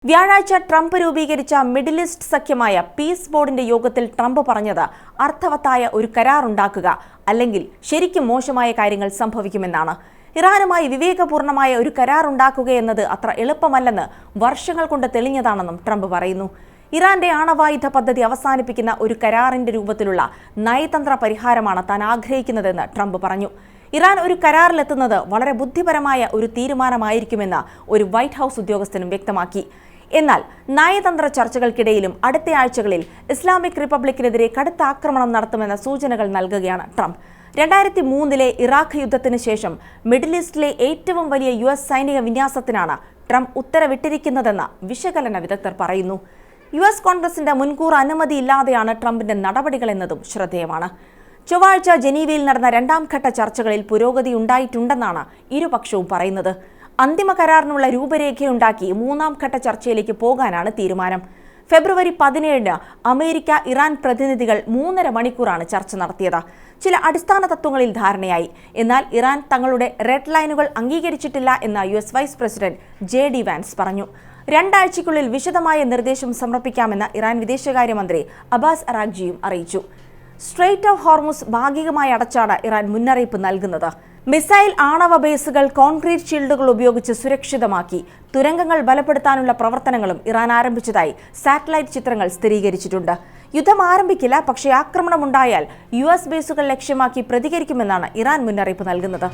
വ്യാഴാഴ്ച ട്രംപ് രൂപീകരിച്ച middle east സഖ്യമായ piece ബോർഡിന്റെ യോഗത്തിൽ ട്രംപ് പറഞ്ഞത് അർത്ഥവത്തായ ഒരു കരാറുണ്ടാക്കുക അല്ലെങ്കിൽ ശരിക്കും മോശമായ കാര്യങ്ങൾ സംഭവിക്കുമെന്നാണ്. ഇറാനുമായി വിവേകപൂർണമായ ഒരു കരാറുണ്ടാക്കുകയെന്നത് അത്ര എളുപ്പമല്ലെന്ന് വർഷങ്ങൾ കൊണ്ട് തെളിഞ്ഞതാണെന്നും ട്രംപ് പറയുന്നു. ഇറാന്റെ ആണവായുധ പദ്ധതി അവസാനിപ്പിക്കുന്ന ഒരു കരാറിന്റെ രൂപത്തിലുള്ള നയതന്ത്ര പരിഹാരമാണ് താൻ ആഗ്രഹിക്കുന്നതെന്ന് ട്രംപ് പറഞ്ഞു. ഇറാൻ ഒരു കരാറിലെത്തുന്നത് വളരെ ബുദ്ധിപരമായ ഒരു തീരുമാനമായിരിക്കുമെന്ന് ഒരു വൈറ്റ് ഹൌസ് ഉദ്യോഗസ്ഥനും വ്യക്തമാക്കി. എന്നാൽ നയതന്ത്ര ചർച്ചകൾക്കിടയിലും അടുത്ത ആഴ്ചകളിൽ ഇസ്ലാമിക് റിപ്പബ്ലിക്കിനെതിരെ കടുത്ത ആക്രമണം നടത്തുമെന്ന സൂചനകൾ നൽകുകയാണ് ട്രംപ്. 2003 ഇറാഖ് യുദ്ധത്തിന് ശേഷം മിഡിൽ ഈസ്റ്റിലെ ഏറ്റവും വലിയ US സൈനിക വിന്യാസത്തിനാണ് ട്രംപ് ഉത്തരവിട്ടിരിക്കുന്നതെന്ന് വിശകലന വിദഗ്ധർ പറയുന്നു. US കോൺഗ്രസിന്റെ മുൻകൂർ അനുമതിയില്ലാതെയാണ് ട്രംപിന്റെ നടപടികളെന്നതും ശ്രദ്ധേയമാണ്. ചൊവ്വാഴ്ച ജനീവയിൽ നടന്ന രണ്ടാം ഘട്ട ചർച്ചകളിൽ പുരോഗതി ഉണ്ടായിട്ടുണ്ടെന്നാണ് ഇരുപക്ഷവും പറയുന്നത്. അന്തിമ കരാറിനുള്ള രൂപരേഖയുണ്ടാക്കി മൂന്നാം ഘട്ട ചർച്ചയിലേക്ക് പോകാനാണ് തീരുമാനം. ഫെബ്രുവരി 17 അമേരിക്ക ഇറാൻ പ്രതിനിധികൾ 3.5 മണിക്കൂറാണ് ചർച്ച നടത്തിയത്. ചില അടിസ്ഥാന തത്വങ്ങളിൽ ധാരണയായി. എന്നാൽ ഇറാൻ തങ്ങളുടെ റെഡ് ലൈനുകൾ അംഗീകരിച്ചിട്ടില്ല എന്ന് US vice president JD Vance പറഞ്ഞു. 2 ആഴ്ചയ്ക്കുള്ളിൽ വിശദമായ നിർദ്ദേശം സമർപ്പിക്കാമെന്ന് ഇറാൻ വിദേശകാര്യമന്ത്രി അബ്ബാസ് അറാഗ്ചിയും അറിയിച്ചു. സ്ട്രെയ്റ്റ് ഓഫ് ഹോർമുസ് ഭാഗികമായി അടച്ചാണ് ഇറാൻ മുന്നറിയിപ്പ് നൽകുന്നത്. മിസൈൽ ആണവ ബേസുകൾ കോൺക്രീറ്റ് ഷീൽഡുകൾ ഉപയോഗിച്ച് സുരക്ഷിതമാക്കി. തുരങ്കങ്ങൾ ബലപ്പെടുത്താനുള്ള പ്രവർത്തനങ്ങളും ഇറാൻ ആരംഭിച്ചതായി സാറ്റലൈറ്റ് ചിത്രങ്ങൾ സ്ഥിരീകരിച്ചിട്ടുണ്ട്. യുദ്ധം ആരംഭിക്കില്ല, പക്ഷേ ആക്രമണമുണ്ടായാൽ US ബേസുകൾ ലക്ഷ്യമാക്കി പ്രതികരിക്കുമെന്നാണ് ഇറാൻ മുന്നറിയിപ്പ് നൽകുന്നത്.